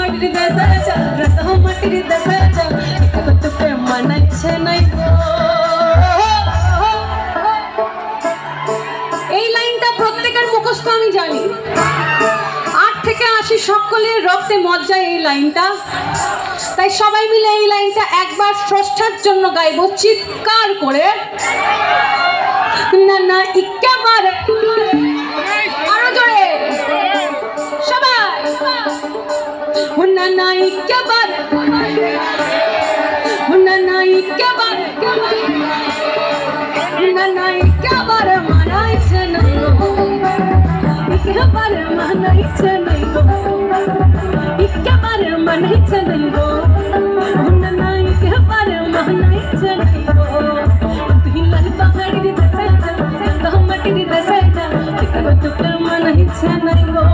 পাহাড়ির দেশে যা রাত মাটির দেশে যা তোকে মানাইছে নাই গো। এই লাইনটা প্রত্যেকের মুখস্থ আমি জানি, 8 থেকে 80 সকলের রক্তে মজ্জা এই লাইনটা। তাই সবাই মিলে এই লাইনটা একবার স্রষ্টার জন্য গাইব চিৎকার করে। না না একেবারে আরো জোরে সবাই, না না একেবারে, না না একেবারে, না না একেবারে মানাইছে না গো, একেবারে মানাইছে না গো, একেবারে মানাইছে না গো, না না একেবারে মানাইছে না গো। তুই লাল পাহাড়ির দেশে যা, মাটির দেশে যা, তোকে মানাইছে না গো।